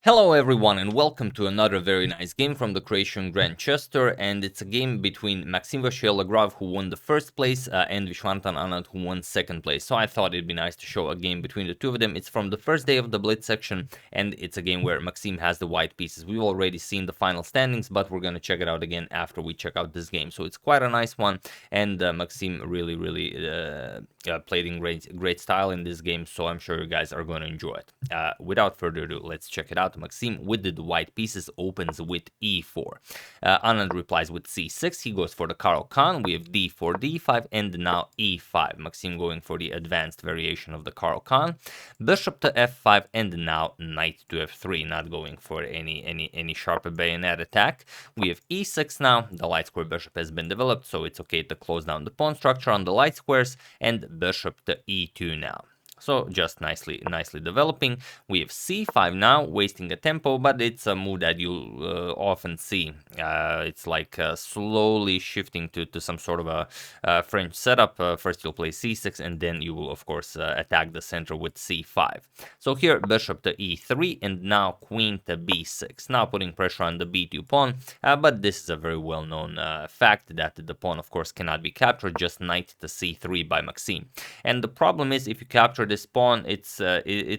Hello everyone and welcome to another very nice game from the Croatian Grand Chess Tour, and it's a game between Maxime Vachier Lagrave, who won the first place, and Viswanathan Anand, who won second place. So I thought it'd be nice to show a game between the two of them. It's from the first day of the blitz section, and it's a game where Maxime has the white pieces. We've already seen the final standings, but we're going to check it out again after we check out this game. So it's quite a nice one, and Maxime really played in great style in this game, so I'm sure you guys are going to enjoy it. Without further ado, let's check it out. Maxime, with the white pieces, opens with e4. Anand replies with c6. He goes for the Caro-Kann. We have d4, d5, and now e5. Maxime going for the advanced variation of the Caro-Kann. Bishop to f5, and now knight to f3. Not going for any sharper bayonet attack. We have e6 now. The light square bishop has been developed, so it's okay to close down the pawn structure on the light squares, and bishop to e2 now. So just nicely developing. We have c5 now, wasting a tempo, but it's a move that you'll often see. It's like slowly shifting to some sort of a French setup. First you'll play c6, and then you will of course attack the center with c5. So here bishop to e3, and now queen to b6. Now putting pressure on the b2 pawn, but this is a very well-known fact that the pawn of course cannot be captured. Just knight to c3 by Maxime. And the problem is, if you capture this pawn, it's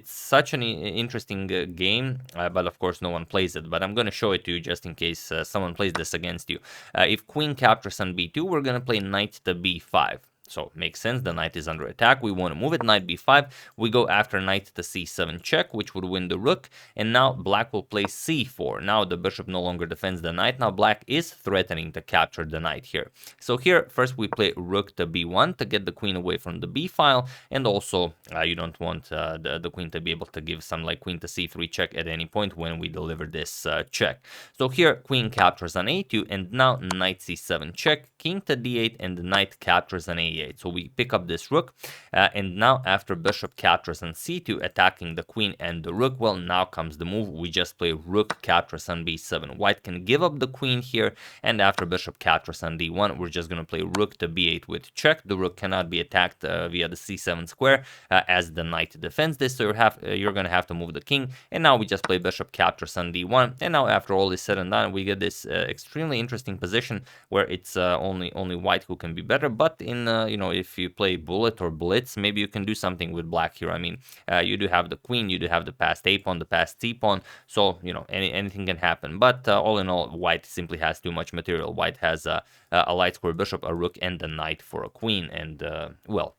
such an interesting game, but of course no one plays it. But I'm going to show it to you just in case someone plays this against you. If queen captures on b2, we're going to play knight to b5. So makes sense, the knight is under attack. We want to move it, knight b5. We go after knight to c7 check, which would win the rook. And now black will play c4. Now the bishop no longer defends the knight. Now black is threatening to capture the knight here. So here, first we play rook to b1 to get the queen away from the b file. And also, you don't want the queen to be able to give some like queen to c3 check at any point when we deliver this check. So here, queen captures on a2, and now knight c7 check, king to d8, and the knight captures on a8. So we pick up this rook, and now after bishop captures on c2, attacking the queen and the rook, well, now comes the move. We just play rook captures on b7. White can give up the queen here, and after bishop captures on d1, we're just going to play rook to b8 with check. The rook cannot be attacked via the c7 square, as the knight defends this, so you're going to have to move the king. And now we just play bishop captures on d1, and now after all is said and done, we get this extremely interesting position where it's only white who can be better. But in if you play bullet or blitz, maybe you can do something with black here. I mean, you do have the queen, you do have the passed a pawn, the passed c pawn, so anything can happen. But all in all, white simply has too much material. White has a light square bishop, a rook, and a knight for a queen, and well,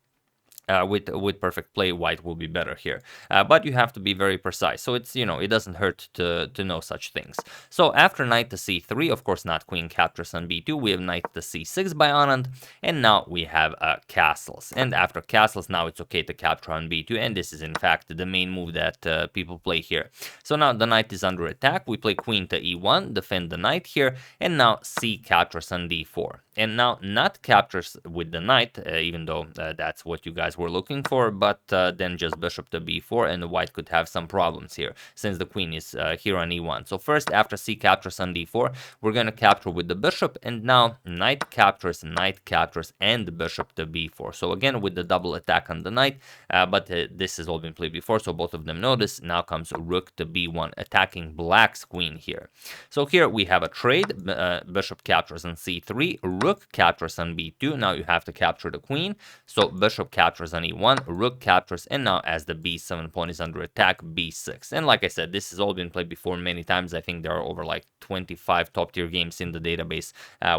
with perfect play, white will be better here. But you have to be very precise. So it's, it doesn't hurt to know such things. So after knight to c3, of course not queen captures on b2, we have knight to c6 by Anand, and now we have castles. And after castles, now it's okay to capture on b2, and this is in fact the main move that people play here. So now the knight is under attack. We play queen to e1, defend the knight here, and now c captures on d4. And now not captures with the knight, even though that's what you guys were looking for, but then just bishop to b4, and the white could have some problems here, since the queen is here on e1. So first, after c captures on d4, we're going to capture with the bishop, and now knight captures, and the bishop to b4. So again, with the double attack on the knight, but this has all been played before, so both of them know this. Now comes rook to b1, attacking black's queen here. So here we have a trade, bishop captures on c3, rook captures on b2. Now you have to capture the queen, so bishop captures on e1, rook captures, and now as the b7 pawn is under attack, b6. And like I said, this has all been played before many times. I think there are over like 25 top tier games in the database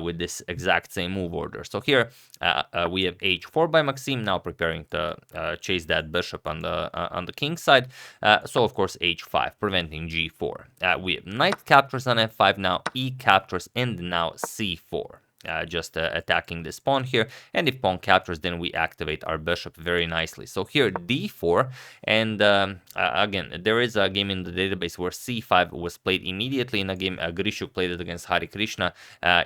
with this exact same move order. So here we have h4 by Maxime, now preparing to chase that bishop on the king side. So of course h5, preventing g4. We have knight captures on f5, now e captures, and now c4. Just attacking this pawn here, and if pawn captures, then we activate our bishop very nicely. So here d4, and again, there is a game in the database where c5 was played immediately in a game. Grishu played it against Hari Krishna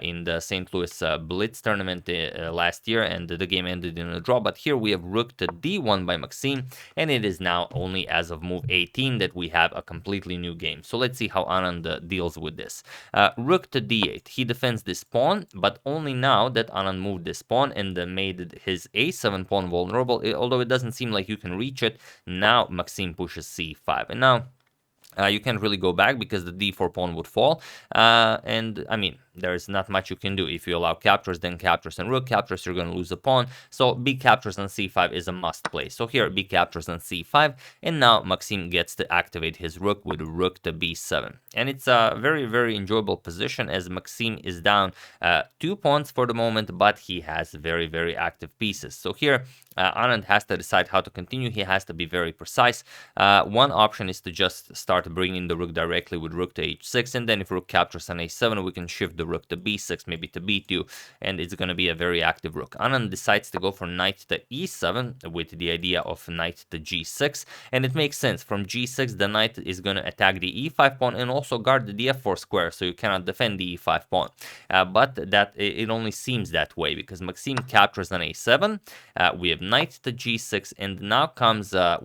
in the St. Louis Blitz tournament last year, and the game ended in a draw. But here we have rook to d1 by Maxime, and it is now only as of move 18 that we have a completely new game. So let's see how Anand deals with this. Rook to d8, he defends this pawn, but only now that Anand moved this pawn and made his a7 pawn vulnerable, although it doesn't seem like you can reach it. Now Maxime pushes c5, and now You can't really go back because the d4 pawn would fall. And I mean, there's not much you can do. If you allow captures, then captures and rook captures, you're going to lose a pawn. So b captures on c5 is a must play. So here b captures on c5, and now Maxime gets to activate his rook with rook to b7. And it's a very, very enjoyable position as Maxime is down 2 pawns for the moment, but he has very, very active pieces. So here Anand has to decide how to continue. He has to be very precise. One option is to just start bringing the rook directly with rook to h6, and then if rook captures on a7, we can shift the rook to b6, maybe to b2, and it's going to be a very active rook. Anand decides to go for knight to e7 with the idea of knight to g6, and it makes sense. From g6, the knight is going to attack the e5 pawn and also guard the f4 square, so you cannot defend the e5 pawn. But that it only seems that way because Maxime captures on a7. We have knight to g6, and now comes a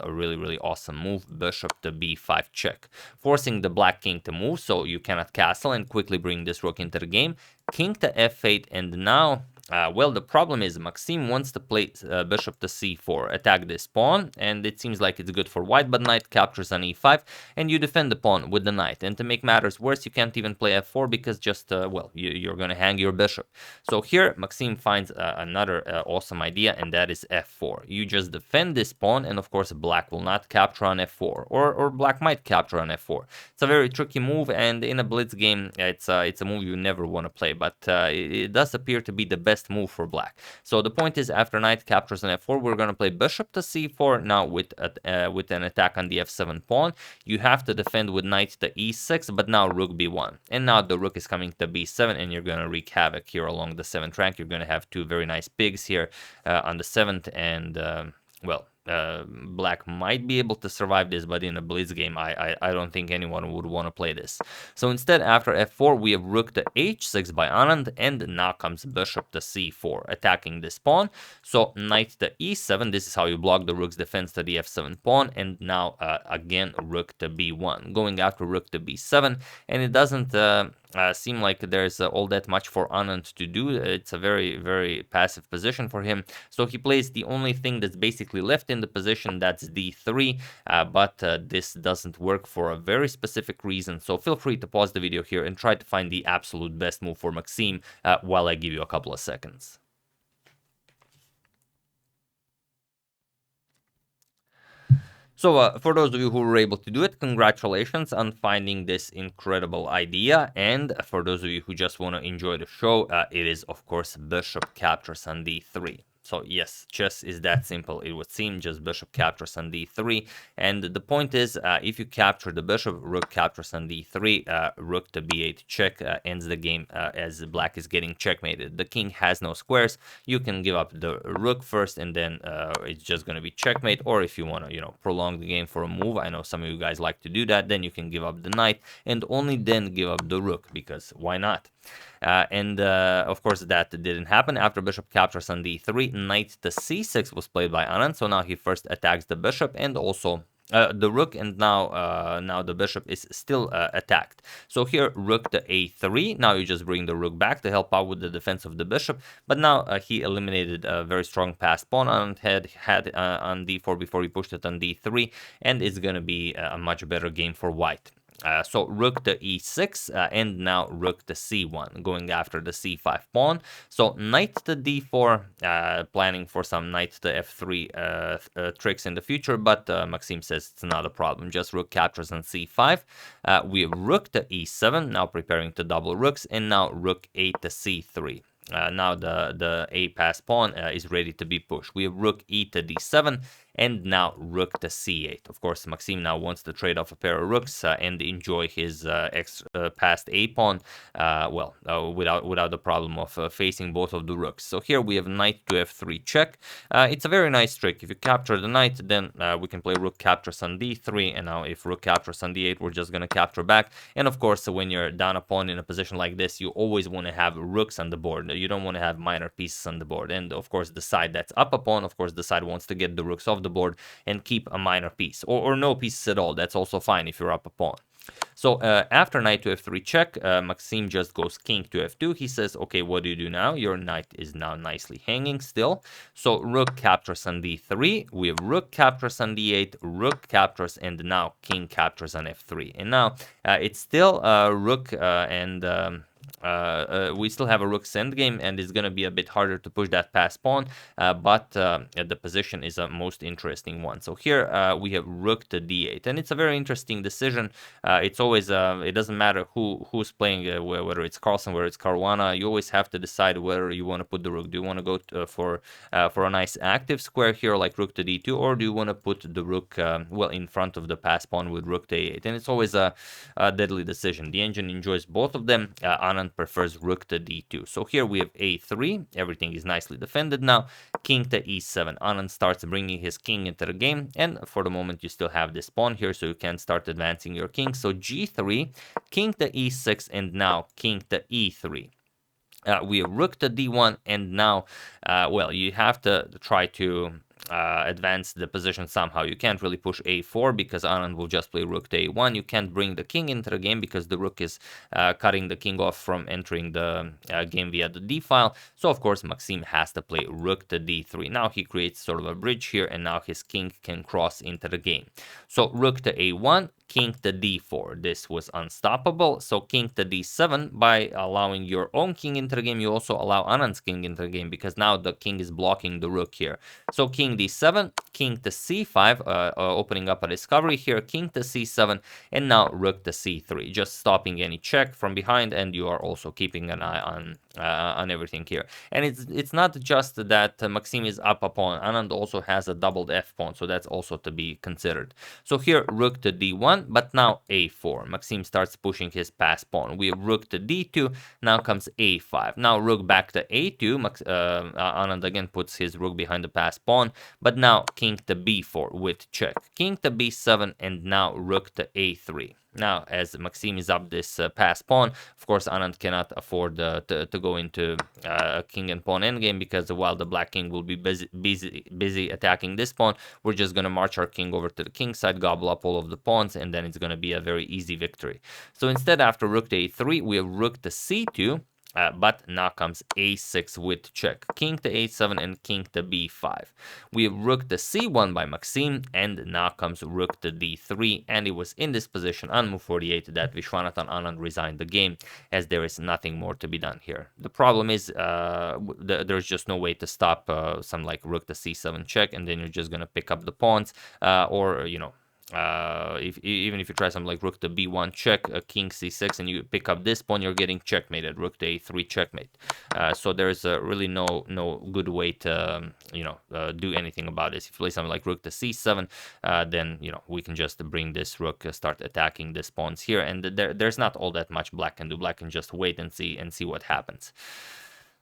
really, really awesome move, bishop to b5 check, forcing the black king to move, so you cannot castle and quickly bring this rook into the game. King to f8, and now the problem is Maxime wants to play bishop to c4, attack this pawn, and it seems like it's good for white, but knight captures on e5, and you defend the pawn with the knight. And to make matters worse, you can't even play f4 because just, you're going to hang your bishop. So here, Maxime finds another awesome idea, and that is f4. You just defend this pawn, and of course, black will not capture on f4, or black might capture on f4. It's a very tricky move, and in a blitz game, it's a move you never want to play, but it does appear to be the best move for black. So the point is, after knight captures on f4, we're going to play bishop to c4 now with an attack on the f7 pawn. You have to defend with knight to e6, but now rook b1, and now the rook is coming to b7, and you're going to wreak havoc here along the 7th rank. You're going to have two very nice pigs here on the 7th, and black might be able to survive this, but in a blitz game, I don't think anyone would want to play this. So instead, after f4, we have rook to h6 by Anand, and now comes bishop to c4, attacking this pawn. So knight to e7, this is how you block the rook's defense to the f7 pawn, and now again rook to b1, going after rook to b7, and it doesn't seem like there's all that much for Anand to do. It's a very, very passive position for him. So he plays the only thing that's basically left in the position, that's d3, but this doesn't work for a very specific reason. So feel free to pause the video here and try to find the absolute best move for Maxime while I give you a couple of seconds. So for those of you who were able to do it, congratulations on finding this incredible idea. And for those of you who just want to enjoy the show, it is, of course, bishop captures on d3. So yes, chess is that simple, it would seem, just bishop captures on d3. And the point is, if you capture the bishop, rook captures on d3, rook to b8 check ends the game as black is getting checkmated. The king has no squares. You can give up the rook first, and then it's just going to be checkmate. Or if you want to, prolong the game for a move, I know some of you guys like to do that, then you can give up the knight and only then give up the rook, because why not? Of course, that didn't happen. After bishop captures on d3, knight to c6 was played by Anand. So now he first attacks the bishop and also the rook, and now the bishop is still attacked. So here, rook to a3. Now you just bring the rook back to help out with the defense of the bishop. But now he eliminated a very strong passed pawn on had on d4 before he pushed it on d3, and it's going to be a much better game for white. So rook to e6, and now rook to c1, going after the c5 pawn. So knight to d4, planning for some knight to f3 tricks in the future, but Maxime says it's not a problem, just rook captures on c5. We have rook to e7, now preparing to double rooks, and now rook 8 to c3. Now the a pass pawn is ready to be pushed. We have rook e to d7, and now rook to c8. Of course, Maxime now wants to trade off a pair of rooks and enjoy his passed a pawn, without the problem of facing both of the rooks. So here we have knight to f3 check. It's a very nice trick. If you capture the knight, then we can play rook captures on d3, and now if rook captures on d8, we're just going to capture back. And of course, when you're down a pawn in a position like this, you always want to have rooks on the board. You don't want to have minor pieces on the board. And of course, the side that's up a pawn, of course, the side wants to get the rooks off the board and keep a minor piece, or no pieces at all. That's also fine if you're up a pawn. So after knight to f3 check, Maxime just goes king to f2. He says, okay, what do you do now? Your knight is now nicely hanging still. So rook captures on d3. We have rook captures on d8, rook captures, and now king captures on f3. And now it's still rook and we still have a rook's endgame, and it's going to be a bit harder to push that past pawn, but the position is a most interesting one. So here we have rook to d8, and it's a very interesting decision. It's always, it doesn't matter who's playing, whether it's Carlsen, whether it's Caruana, you always have to decide whether you want to put the rook. Do you want to go for a nice active square here, like rook to d2, or do you want to put the rook, well, in front of the pass pawn with rook to a8? And it's always a deadly decision. The engine enjoys both of them. Anand prefers rook to d2. So here we have a3. Everything is nicely defended now. King to e7. Anand starts bringing his king into the game, and for the moment you still have this pawn here, so you can start advancing your king. So g3, king to e6, and now king to e3. We have rook to d1, and now, well, you have to try to advance the position somehow. You can't really push a4 because Anand will just play rook to a1. You can't bring the king into the game because the rook is cutting the king off from entering the game via the d file. So of course Maxime has to play rook to d3. Now he creates sort of a bridge here, and now his king can cross into the game. So rook to a1, king to d4. This was unstoppable. So king to d7, by allowing your own king into the game, you also allow Anand's king into the game, because now the king is blocking the rook here. So king d7, king to c5, opening up a discovery here, king to c7, and now rook to c3, just stopping any check from behind, and you are also keeping an eye on everything here. And it's not just that Maxime is up a pawn. Anand also has a doubled f pawn, so that's also to be considered. So here rook to d1, but now a4. Maxime starts pushing his pass pawn. We have rook to d2, now comes a5. Now rook back to a2. Anand again puts his rook behind the pass pawn, but now king to b4 with check. King to b7, and now rook to a3. Now, as Maxime is up this pass pawn, of course, Anand cannot afford to go into king and pawn endgame, because while the black king will be busy attacking this pawn, we're just going to march our king over to the king side, gobble up all of the pawns, and then it's going to be a very easy victory. So instead, after rook to a3, we have rook to c2. But now comes a6 with check, king to a7, and king to b5. We have rook to c1 by Maxime, and now comes rook to d3, and it was in this position on move 48 that Viswanathan Anand resigned the game, as there is nothing more to be done here. The problem is there's just no way to stop some like rook to c7 check, and then you're just going to pick up the pawns, or, you know, even if you try something like rook to b1 check, king c6, and you pick up this pawn, you're getting checkmated, rook to a3 checkmate. So there's really no good way to do anything about this. If you play something like rook to c7, then we can just bring this rook, start attacking these pawns here, and there's not all that much black can do. Black can just wait and see what happens.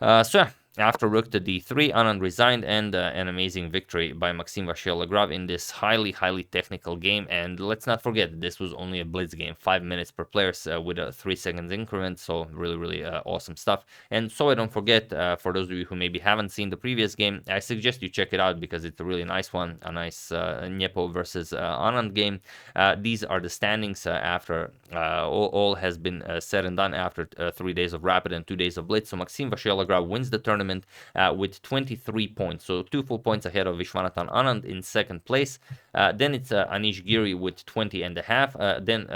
So yeah, after rook to d3, Anand resigned, and an amazing victory by Maxime Vachier Lagrave in this highly technical game. And let's not forget, this was only a blitz game, 5 minutes per player with a 3 seconds increment, so really awesome stuff. And so I don't forget, for those of you who maybe haven't seen the previous game, I suggest you check it out, because it's a really nice one, a nice Nyepo versus Anand game. These are the standings after all has been said and done after 3 days of rapid and 2 days of blitz. So Maxime Vachier Lagrave wins the tournament with 23 points, so 2 full points ahead of Viswanathan Anand in second place. Then it's Anish Giri with 20.5. Then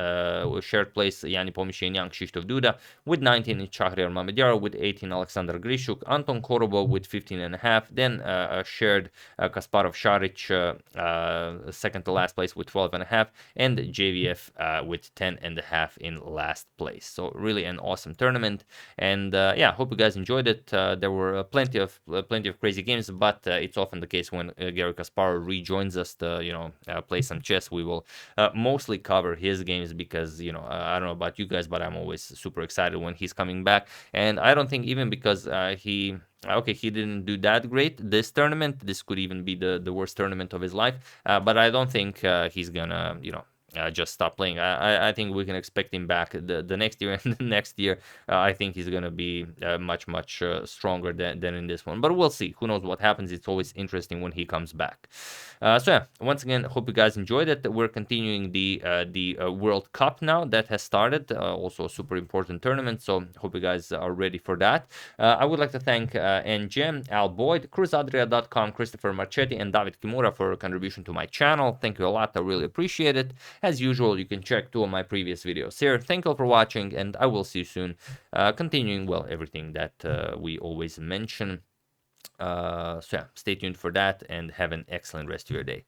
shared place Yanni Pomishenian, Krzysztof Duda with 19, Shahriar Mamediyarov with 18, Alexander Grishuk, Anton Korobo with 15.5. Then shared Kasparov Šarić, second to last place with 12.5, and JVF with 10.5 in last place. So really an awesome tournament, and yeah, hope you guys enjoyed it. There were plenty of crazy games, but it's often the case when Garry Kasparov rejoins us to play some chess. We will mostly cover his games, because I don't know about you guys, but I'm always super excited when he's coming back. And I don't think, even because he didn't do that great this tournament, this could even be the worst tournament of his life, but I don't think he's gonna just stop playing. I think we can expect him back the next year, and the next year I think he's gonna be much stronger than in this one. But we'll see. Who knows what happens? It's always interesting when he comes back. So yeah, once again, hope you guys enjoyed it. We're continuing the World Cup now that has started. Also a super important tournament. So hope you guys are ready for that. I would like to thank NGM, Al Boyd, CruzAdria.com, Christopher Marchetti, and David Kimura for contribution to my channel. Thank you a lot. I really appreciate it. As usual, you can check 2 of my previous videos here. Thank you all for watching, and I will see you soon. Continuing, well, everything that we always mention. So yeah, stay tuned for that, and have an excellent rest of your day.